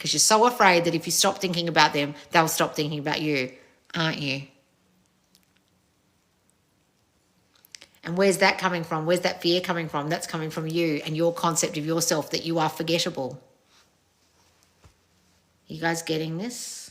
because you're so afraid that if you stop thinking about them, they'll stop thinking about you, aren't you? And where's that coming from? Where's that fear coming from? That's coming from you and your concept of yourself that you are forgettable. You guys getting this?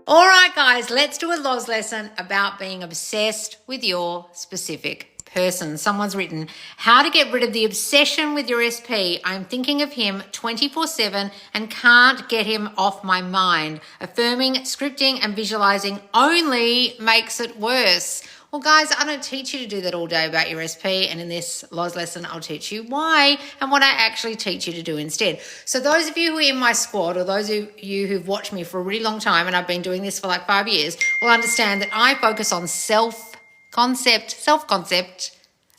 All right, guys, let's do a LOS lesson about being obsessed with your specific person. Someone's written, how to get rid of the obsession with your SP. I'm thinking of him 24/7 and can't get him off my mind. Affirming, scripting, and visualizing only makes it worse. Well, guys, I don't teach you to do that all day about your SP, and in this LOS lesson, I'll teach you why and what I actually teach you to do instead. So those of you who are in my squad, or those of you who've watched me for a really long time, and I've been doing this for like 5 years, will understand that I focus on self-concept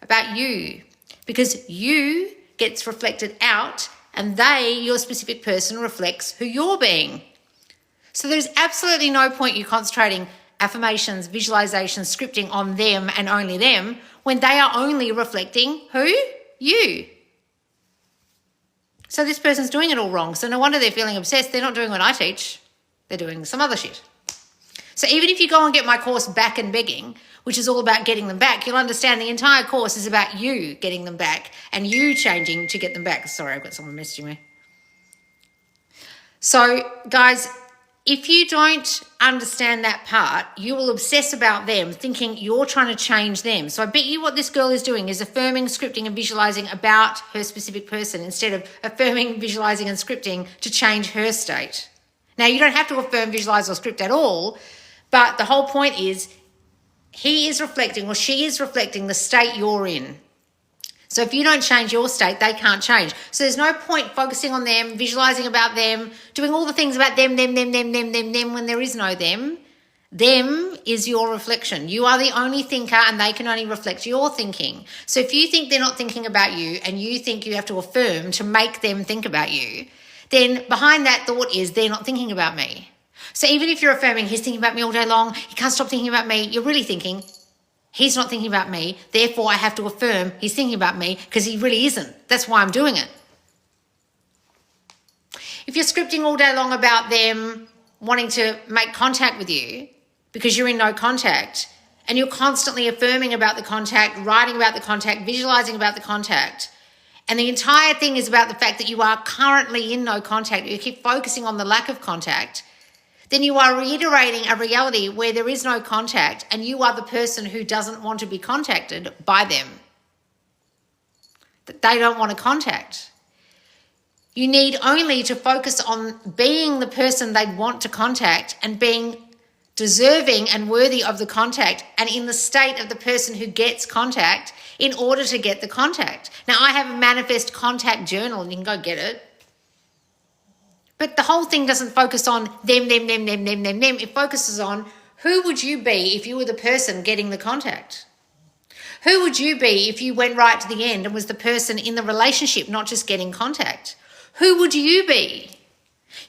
about you, because you gets reflected out and your specific person, reflects who you're being. So there's absolutely no point you concentrating affirmations, visualizations, scripting on them and only them when they are only reflecting who? You. So this person's doing it all wrong. So no wonder they're feeling obsessed. They're not doing what I teach. They're doing some other shit. So even if you go and get my course Back and Begging, which is all about getting them back, you'll understand the entire course is about you getting them back and you changing to get them back. Sorry, I've got someone messaging me. So guys, if you don't understand that part, you will obsess about them thinking you're trying to change them. So I bet you what this girl is doing is affirming, scripting, and visualizing about her specific person instead of affirming, visualizing, and scripting to change her state. Now, you don't have to affirm, visualize, or script at all, but the whole point is he is reflecting or she is reflecting the state you're in. So if you don't change your state, they can't change. So there's no point focusing on them, visualizing about them, doing all the things about them, when there is no them. Them is your reflection. You are the only thinker and they can only reflect your thinking. So if you think they're not thinking about you and you think you have to affirm to make them think about you, then behind that thought is they're not thinking about me. So even if you're affirming he's thinking about me all day long, he can't stop thinking about me, you're really thinking he's not thinking about me, therefore I have to affirm he's thinking about me because he really isn't. That's why I'm doing it. If you're scripting all day long about them wanting to make contact with you because you're in no contact and you're constantly affirming about the contact, writing about the contact, visualizing about the contact, and the entire thing is about the fact that you are currently in no contact, you keep focusing on the lack of contact, then you are reiterating a reality where there is no contact and you are the person who doesn't want to be contacted by them. That they don't want to contact. You need only to focus on being the person they want to contact and being deserving and worthy of the contact and in the state of the person who gets contact in order to get the contact. Now, I have a manifest contact journal and you can go get it. But the whole thing doesn't focus on them. It focuses on who would you be if you were the person getting the contact? Who would you be if you went right to the end and was the person in the relationship, not just getting contact? Who would you be?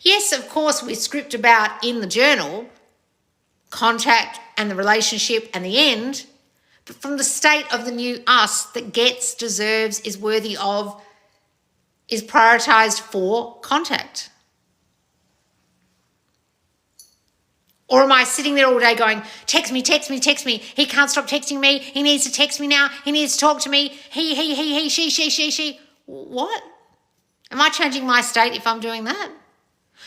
Yes, of course, we script about in the journal, contact and the relationship and the end, but from the state of the new us that gets, deserves, is worthy of, is prioritized for contact. Or am I sitting there all day going, text me. He can't stop texting me. He needs to text me now. He needs to talk to me. He, she. What? Am I changing my state if I'm doing that?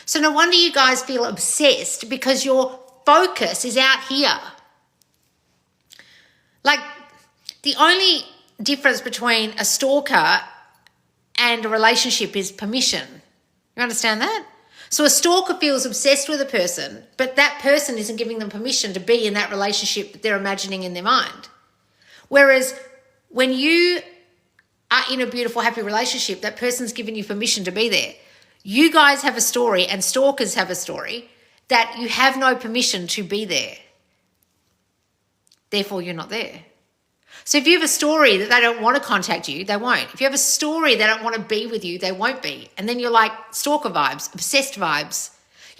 So no wonder you guys feel obsessed because your focus is out here. Like the only difference between a stalker and a relationship is permission. You understand that? So a stalker feels obsessed with a person, but that person isn't giving them permission to be in that relationship that they're imagining in their mind. Whereas when you are in a beautiful, happy relationship, that person's given you permission to be there. You guys have a story and stalkers have a story that you have no permission to be there. Therefore, you're not there. So if you have a story that they don't want to contact you, they won't. If you have a story they don't want to be with you, they won't be. And then you're like stalker vibes, obsessed vibes.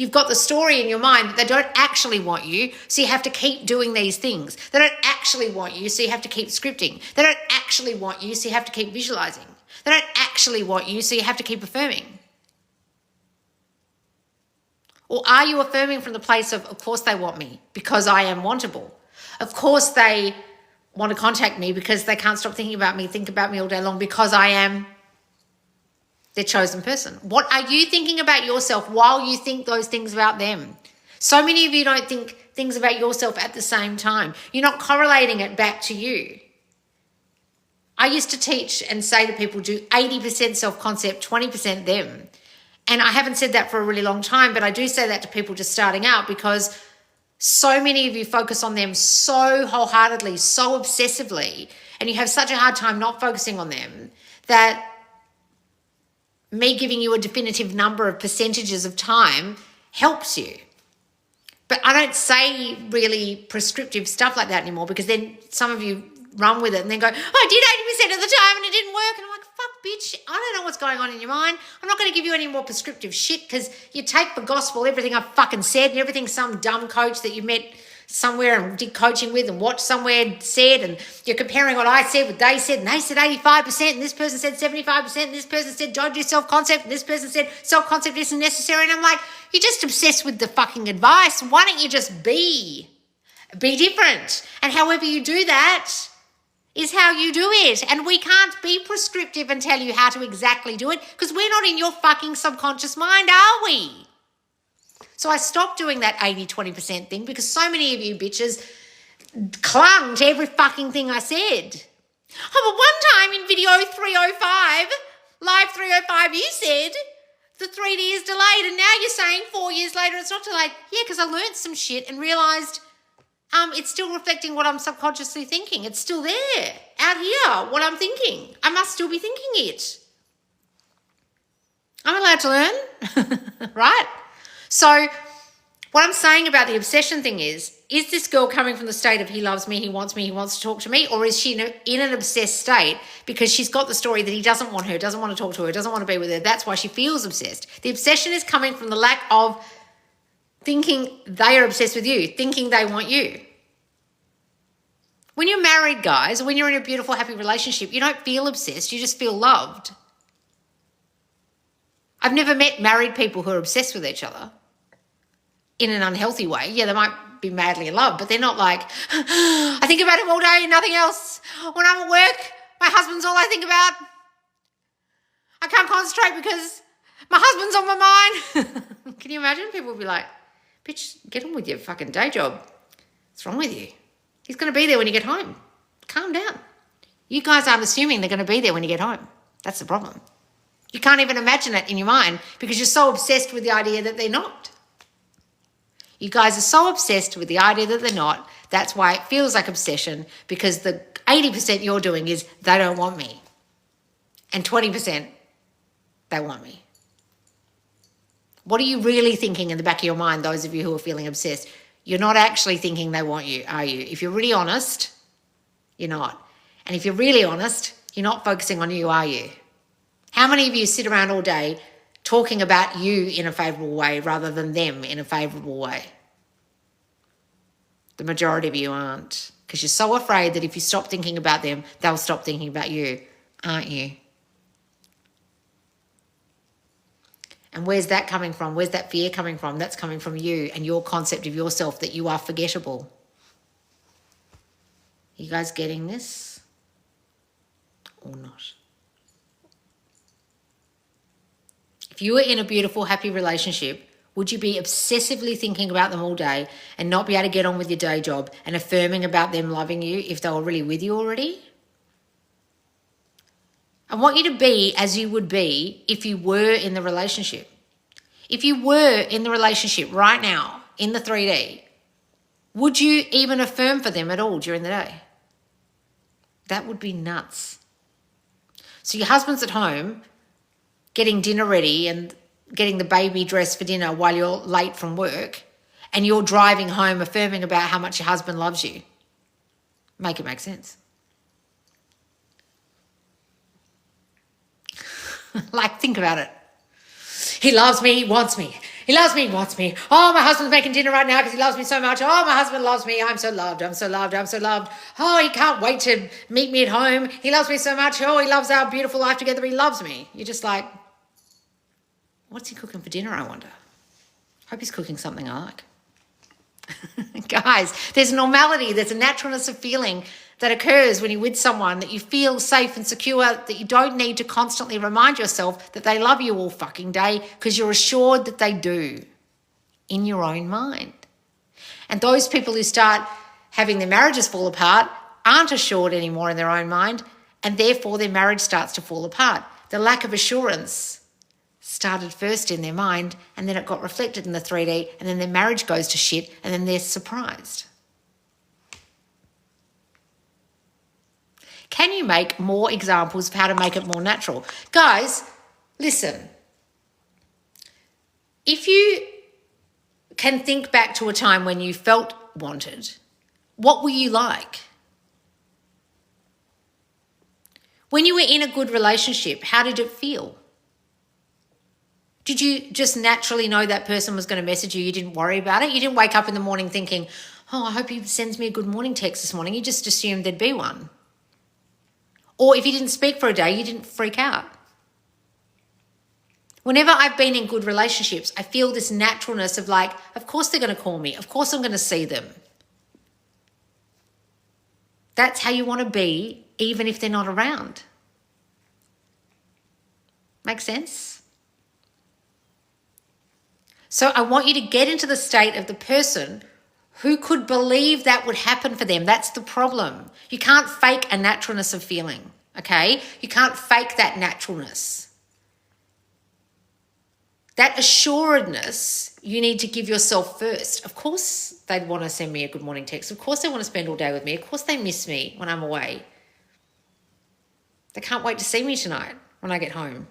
You've got the story in your mind that they don't actually want you, so you have to keep doing these things. They don't actually want you, so you have to keep scripting. They don't actually want you, so you have to keep visualizing. They don't actually want you, so you have to keep affirming. Or are you affirming from the place of course they want me because I am wantable? Of course they want to contact me because they can't stop thinking about me, think about me all day long because I am their chosen person. What are you thinking about yourself while you think those things about them? So many of you don't think things about yourself at the same time. You're not correlating it back to you. I used to teach and say to people, do 80% self-concept, 20% them. And I haven't said that for a really long time, but I do say that to people just starting out because so many of you focus on them so wholeheartedly, so obsessively, and you have such a hard time not focusing on them that me giving you a definitive number of percentages of time helps you. But I don't say really prescriptive stuff like that anymore because then some of you run with it and then go, oh, I did 80% of the time and it didn't work. And I'm like, fuck, bitch, I don't know what's going on in your mind. I'm not going to give you any more prescriptive shit because you take for gospel everything I've fucking said and everything some dumb coach that you met somewhere and did coaching with and watched somewhere said, and you're comparing what I said with they said, and they said 85% and this person said 75% and this person said don't do self-concept and this person said self-concept isn't necessary. And I'm like, you're just obsessed with the fucking advice. Why don't you just be different? And however you do that is how you do it. And we can't be prescriptive and tell you how to exactly do it because we're not in your fucking subconscious mind, are we? So I stopped doing that 80-20% thing because so many of you bitches clung to every fucking thing I said. Oh, but one time in video 305, live 305, you said the 3D is delayed and now you're saying 4 years later it's not delayed. Yeah, because I learned some shit and realised it's still reflecting what I'm subconsciously thinking. It's still there, out here, what I'm thinking. I must still be thinking it. I'm allowed to learn, right? So what I'm saying about the obsession thing is this girl coming from the state of he loves me, he wants to talk to me, or is she in an obsessed state because she's got the story that he doesn't want her, doesn't want to talk to her, doesn't want to be with her. That's why she feels obsessed. The obsession is coming from the lack of thinking they are obsessed with you, thinking they want you. When you're married, guys, when you're in a beautiful, happy relationship, you don't feel obsessed, you just feel loved. I've never met married people who are obsessed with each other in an unhealthy way. Yeah, they might be madly in love, but they're not like, I think about him all day and nothing else. When I'm at work, my husband's all I think about. I can't concentrate because my husband's on my mind. Can you imagine? People would be like, bitch, get on with your fucking day job. What's wrong with you? He's going to be there when you get home. Calm down. You guys aren't assuming they're going to be there when you get home. That's the problem. You can't even imagine it in your mind because you're so obsessed with the idea that they're not. You guys are so obsessed with the idea that they're not. That's why it feels like obsession, because the 80% you're doing is they don't want me. And 20% they want me. What are you really thinking in the back of your mind, those of you who are feeling obsessed? You're not actually thinking they want you, are you? If you're really honest, you're not. And if you're really honest, you're not focusing on you, are you? How many of you sit around all day talking about you in a favourable way rather than them in a favourable way? The majority of you aren't, because you're so afraid that if you stop thinking about them, they'll stop thinking about you, aren't you? And where's that coming from? Where's that fear coming from? That's coming from you and your concept of yourself that you are forgettable. You guys getting this or not? If you were in a beautiful, happy relationship, would you be obsessively thinking about them all day and not be able to get on with your day job and affirming about them loving you if they were really with you already? I want you to be as you would be if you were in the relationship. If you were in the relationship right now, in the 3D, would you even affirm for them at all during the day? That would be nuts. So your husband's at home getting dinner ready and getting the baby dressed for dinner while you're late from work, and you're driving home affirming about how much your husband loves you. Make it make sense. Like, think about it. He loves me, he wants me. He loves me, he wants me. Oh, my husband's making dinner right now because he loves me so much. Oh, my husband loves me. I'm so loved. I'm so loved. I'm so loved. Oh, he can't wait to meet me at home. He loves me so much. Oh, he loves our beautiful life together. He loves me. You're just like, what's he cooking for dinner, I wonder? Hope he's cooking something I like. Guys, there's a normality, there's a naturalness of feeling that occurs when you're with someone, that you feel safe and secure, that you don't need to constantly remind yourself that they love you all fucking day, because you're assured that they do in your own mind. And those people who start having their marriages fall apart aren't assured anymore in their own mind, and therefore their marriage starts to fall apart. The lack of assurance started first in their mind, and then it got reflected in the 3D, and then their marriage goes to shit, and then they're surprised. Can you make more examples of how to make it more natural? Guys, listen. If you can think back to a time when you felt wanted, what were you like? When you were in a good relationship, how did it feel? Did you just naturally know that person was going to message you? You didn't worry about it? You didn't wake up in the morning thinking, oh, I hope he sends me a good morning text this morning. You just assumed there'd be one. Or if you didn't speak for a day, you didn't freak out. Whenever I've been in good relationships, I feel this naturalness of like, of course they're going to call me. Of course I'm going to see them. That's how you want to be, even if they're not around. Make sense? So I want you to get into the state of the person who could believe that would happen for them. That's the problem. You can't fake a naturalness of feeling, okay? You can't fake that naturalness. That assuredness you need to give yourself first. Of course they'd want to send me a good morning text. Of course they want to spend all day with me. Of course they miss me when I'm away. They can't wait to see me tonight when I get home.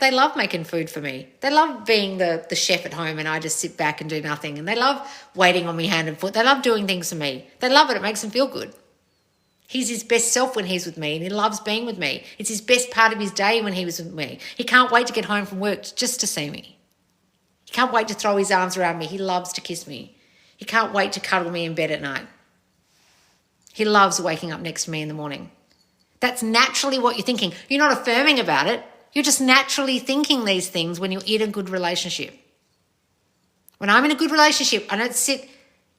They love making food for me. They love being the chef at home and I just sit back and do nothing. And they love waiting on me hand and foot. They love doing things for me. They love it. It makes them feel good. He's his best self when he's with me, and he loves being with me. It's his best part of his day when he was with me. He can't wait to get home from work just to see me. He can't wait to throw his arms around me. He loves to kiss me. He can't wait to cuddle me in bed at night. He loves waking up next to me in the morning. That's naturally what you're thinking. You're not affirming about it. You're just naturally thinking these things when you're in a good relationship. When I'm in a good relationship, I don't sit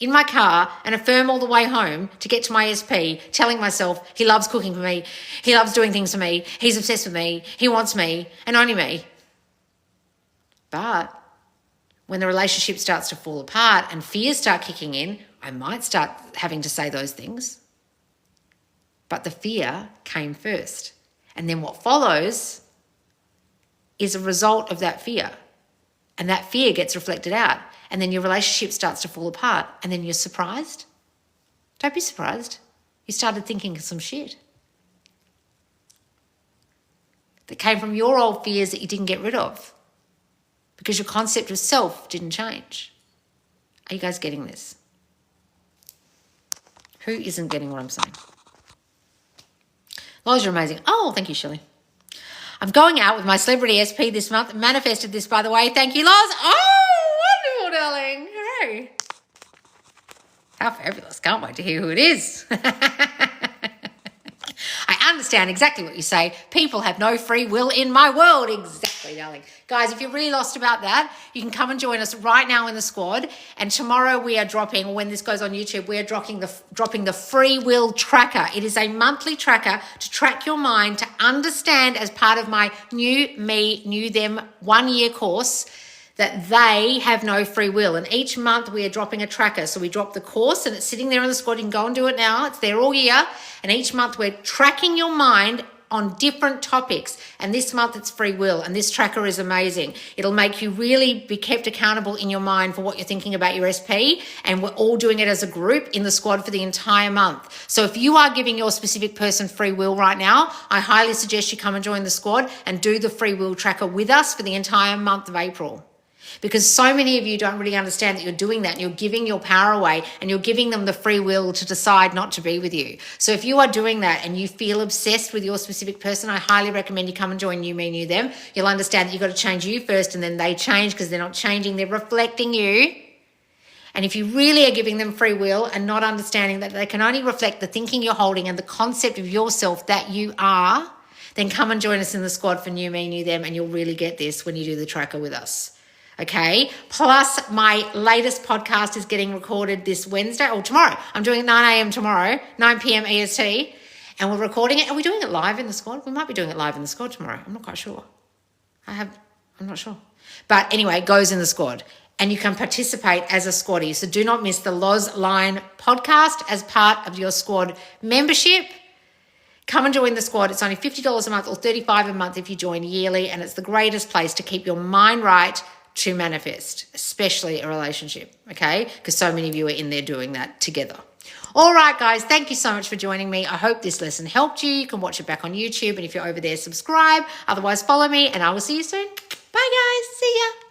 in my car and affirm all the way home to get to my SP, telling myself he loves cooking for me, he loves doing things for me, he's obsessed with me, he wants me, and only me. But when the relationship starts to fall apart and fears start kicking in, I might start having to say those things. But the fear came first. And then what follows is a result of that fear. And that fear gets reflected out. And then your relationship starts to fall apart. And then you're surprised. Don't be surprised. You started thinking some shit that came from your old fears that you didn't get rid of because your concept of self didn't change. Are you guys getting this? Who isn't getting what I'm saying? Loz, you're amazing. Oh, thank you, Shirley. I'm going out with my celebrity SP this month. Manifested this, by the way. Thank you, Loz. Oh, wonderful, darling. Hooray. How fabulous. Can't wait to hear who it is. I understand exactly what you say. People have no free will in my world. Exactly, darling. Guys, if you're really lost about that, you can come and join us right now in the squad. And tomorrow we are dropping, or when this goes on YouTube, we are dropping the free will tracker. It is a monthly tracker to track your mind, to understand as part of my New Me, New Them 1-year course that they have no free will. And each month we are dropping a tracker. So we drop the course and it's sitting there in the squad. You can go and do it now. It's there all year. And each month we're tracking your mind on different topics. And this month it's free will. And this tracker is amazing. It'll make you really be kept accountable in your mind for what you're thinking about your SP. And we're all doing it as a group in the squad for the entire month. So if you are giving your specific person free will right now, I highly suggest you come and join the squad and do the free will tracker with us for the entire month of April. Because so many of you don't really understand that you're doing that and you're giving your power away and you're giving them the free will to decide not to be with you. So if you are doing that and you feel obsessed with your specific person, I highly recommend you come and join You, Me, New, Them. You'll understand that you've got to change you first and then they change, because they're not changing, they're reflecting you. And if you really are giving them free will and not understanding that they can only reflect the thinking you're holding and the concept of yourself that you are, then come and join us in the squad for You, Me, New, Them, and you'll really get this when you do the tracker with us. Okay. Plus, my latest podcast is getting recorded this Wednesday or tomorrow. I'm doing it 9 a.m. tomorrow, 9 p.m. EST, and we're recording it. Are we doing it live in the squad? We might be doing it live in the squad tomorrow. I'm not quite sure. I'm not sure. But anyway, it goes in the squad, and you can participate as a squaddie. So do not miss the Loz Line podcast as part of your squad membership. Come and join the squad. It's only $50 a month or $35 a month if you join yearly, and it's the greatest place to keep your mind right to manifest, especially a relationship, okay? Because so many of you are in there doing that together. All right, guys, thank you so much for joining me. I hope this lesson helped you. You can watch it back on YouTube, and if you're over there, subscribe. Otherwise, follow me, and I will see you soon. Bye, guys. See ya.